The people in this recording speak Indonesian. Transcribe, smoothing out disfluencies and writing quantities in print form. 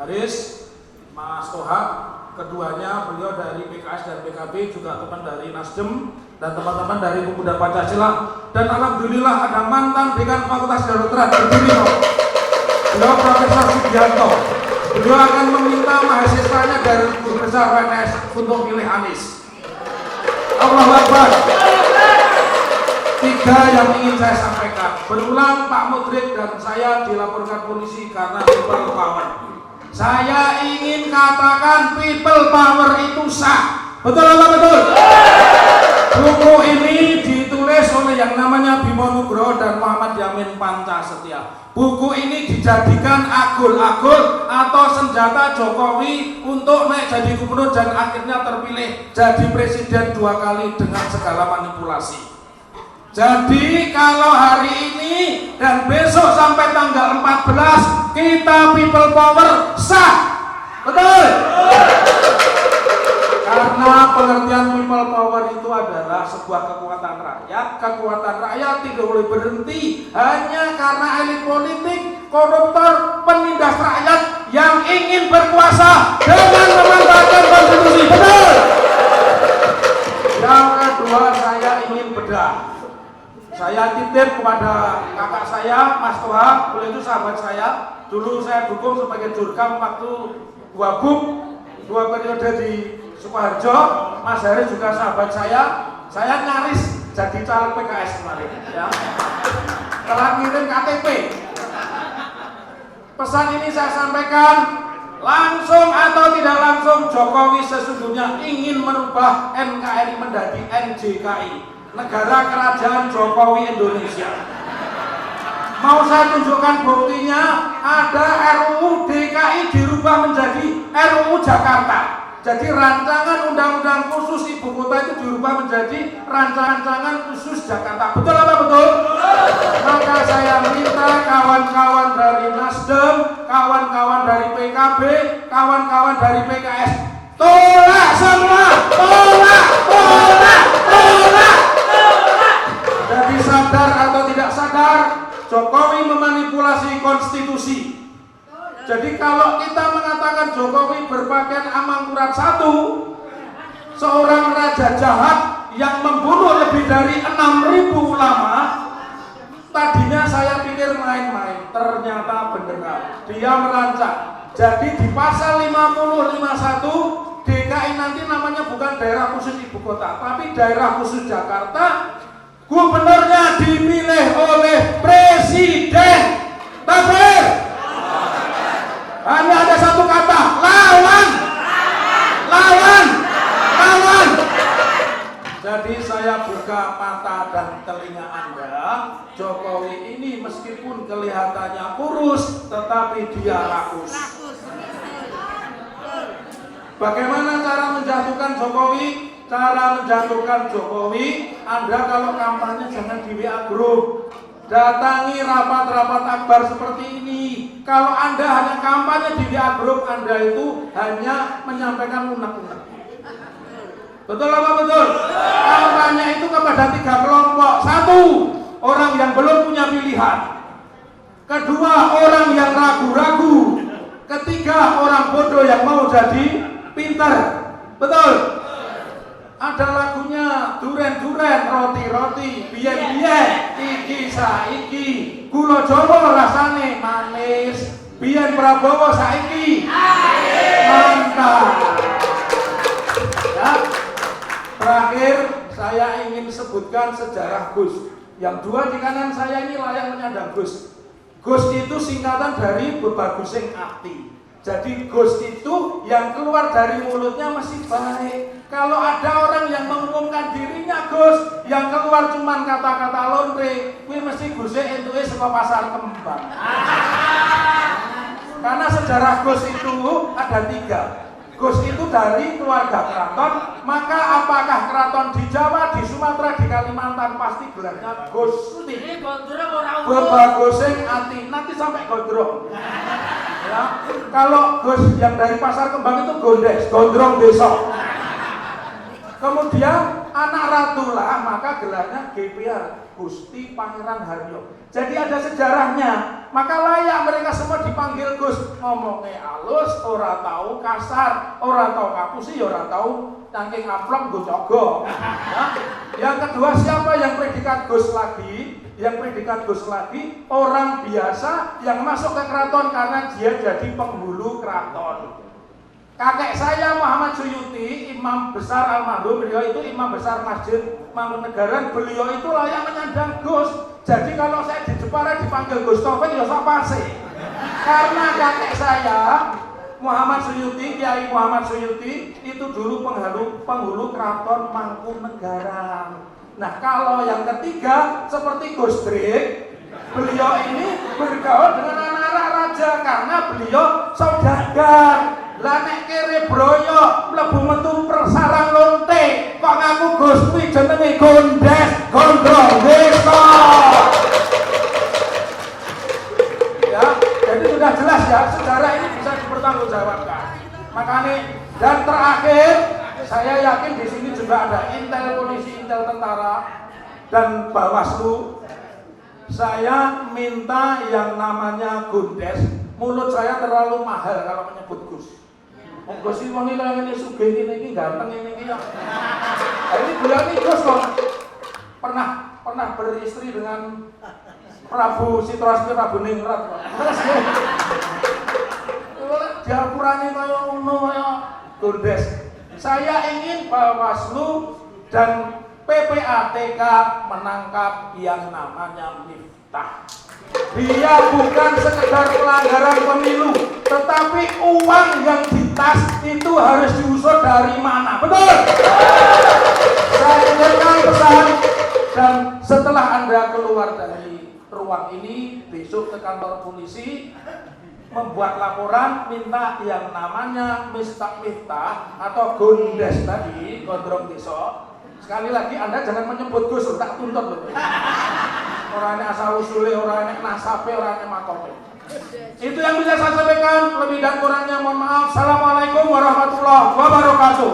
Haris, Mas Toha, keduanya beliau dari PKS dan PKB, juga teman dari Nasdem dan teman-teman dari Pemuda Pancasila, dan alhamdulillah ada mantan dekan Fakultas Kedokteran berdiri. Beliau Profesor Sugianto. Beliau akan meminta mahasiswanya dari Guru Besar PNS untuk milih Anies. Allahu Akbar. Tiga yang ingin saya sampaikan. Berulang Pak Mudrik dan saya dilaporkan polisi karena people power. Saya ingin katakan people power itu sah. Betul atau betul? Buku ini ditulis oleh yang namanya Bimo Nugroho dan Muhammad Yamin Pancasetia. Buku ini dijadikan agul-agul atau senjata Jokowi untuk naik jadi gubernur dan akhirnya terpilih jadi presiden 2 kali dengan segala manipulasi. Jadi kalau hari ini dan besok sampai tanggal 14 kita people power sah. Betul? Karena pengertian people power itu adalah sebuah kekuatan rakyat. Kekuatan rakyat tidak boleh berhenti hanya karena elit politik, koruptor, penindas rakyat yang ingin berkuasa dengan memanfaatkan konstitusi. Betul? Yang kedua, saya ingin bedah. Saya titip kepada kakak saya, Mas Toha, beliau itu sahabat saya. Dulu saya dukung sebagai jurkam waktu Wabub 2 periode di Sukoharjo. Mas Haris juga sahabat saya. Saya nyaris jadi caleg PKS kemarin. Ya. Telah ngirim KTP. Pesan ini saya sampaikan, langsung atau tidak langsung Jokowi sesungguhnya ingin merubah NKRI menjadi NJKI. Negara Kerajaan Jokowi Indonesia. Mau saya tunjukkan buktinya, ada RUU DKI dirubah menjadi RUU Jakarta. Jadi rancangan undang-undang khusus ibu kota itu dirubah menjadi rancangan khusus Jakarta. Betul apa betul? Maka saya minta kawan-kawan dari Nasdem, kawan-kawan dari PKB, kawan-kawan dari PKS, tolak semua, tolak, tolak, tolak. Jadi sadar atau tidak sadar, Jokowi memanipulasi konstitusi. Jadi kalau kita mengatakan Jokowi berpakaian Amangkurat 1, seorang raja jahat yang membunuh lebih dari 6.000 ulama, tadinya saya pikir main-main, ternyata beneran. Dia merancang. Jadi di pasal 5051 DKI nanti namanya bukan daerah khusus ibu kota, tapi daerah khusus Jakarta. Gubernurnya dipilih oleh presiden. Takbir. Hanya ada satu kata, lawan. Lawan. Lawan. Jadi saya buka mata dan telinga Anda. Jokowi ini meskipun kelihatannya kurus, tetapi dia rakus. Bagaimana cara menjatuhkan Jokowi? Cara menjatuhkan Jokowi, Anda kalau kampanye jangan di WA Group. Datangi rapat-rapat akbar seperti ini. Kalau Anda hanya kampanye di WA Group, Anda itu hanya menyampaikan unek-unek. Betul apa betul? Kampanye itu kepada 3 kelompok. 1, orang yang belum punya pilihan. 2, orang yang ragu-ragu. 3, orang bodoh yang mau jadi pintar. Betul? Ada lagunya duren-duren, roti-roti, biyen-biyen, iki saiki, gula Jawa rasane manis, biyen Prabowo saiki mantap. Ya. Terakhir saya ingin sebutkan sejarah Gus. Yang 2 di kanan saya ini layak menyandang Gus. Gus itu singkatan dari bebagusing ati. Jadi Gus itu yang keluar dari mulutnya masih baik. Kalau ada orang yang mengumumkan dirinya Gus, yang keluar cuma kata-kata lontre, kuwi mesti Gusé entuke saka pasar kembang. Karena sejarah Gus itu ada 3. Gus itu dari keluarga keraton, maka apakah keraton di Jawa, di Sumatera, di Kalimantan pasti gelarnya Gusti. Bebagusing ati, nanti sampai gondrong. Ya, kalau Gus yang dari pasar kembang itu Gondes, gondrong besok. Kemudian anak ratu lah, maka gelarnya GPR, Gusti Pangeran Haryo. Jadi ada sejarahnya. Maka layak mereka semua dipanggil Gus. Ngomongnya halus, ora tahu kasar, ora tahu kapusi, ora tahu nangking amplop nggo cogok. Nah, yang kedua siapa yang predikat Gus lagi? Yang predikat Gus lagi orang biasa yang masuk ke keraton karena dia jadi penghulu keraton. Kakek saya Muhammad Suyuti, imam besar almarhum, beliau itu imam besar Masjid Mangkunegaran, beliau itu layak menyandang Gus. Jadi kalau saya di Jepara dipanggil Gus Taufik ya sapa sih. Karena kakek saya Muhammad Suyuti, Kiai Muhammad Suyuti itu dulu penghulu keraton Mangkunegaran. Nah kalau yang ketiga seperti Gus Drik, beliau ini bergaul dengan anak-anak raja karena beliau saudagar. Lah nek kere broyo mlebu metu persarang lonte kok ngaku Gus kuwi jenenge Gondes Gondrong Desa. Ya, jadi sudah jelas ya, sejarah ini bisa dipertanggungjawabkan. Makanya dan terakhir saya yakin di sini juga ada intel polisi, intel tentara dan Bawaslu. Saya minta yang namanya Gondes, mulut saya terlalu mahal kalau menyebut Gus. Gus iki wong iki sugih iki ganteng iki ya. Ini beliau ini Gus loh. Pernah beristri dengan Prabu Sitrasmi Prabu Ningrat. Terus diapurane kaya ngono kaya Gondes. Saya ingin Bawaslu dan PPATK menangkap yang namanya Miftah. Dia bukan sekedar pelanggaran pemilu, tetapi uang yang di tas itu harus diusut dari mana, betul? Saya ingatkan pesan, dan setelah Anda keluar dari ruang ini, besok ke kantor polisi, membuat laporan, minta yang namanya Miftah atau Gondes tadi, Gondrong Desa. Sekali lagi Anda jangan menyebut Gus, tak tuntut loh. Orangnya asal usulnya, orangnya nasabe, orangnya makobe. Itu yang bisa saya sampaikan. Lebih dan kurangnya mohon maaf. Assalamualaikum warahmatullahi wabarakatuh.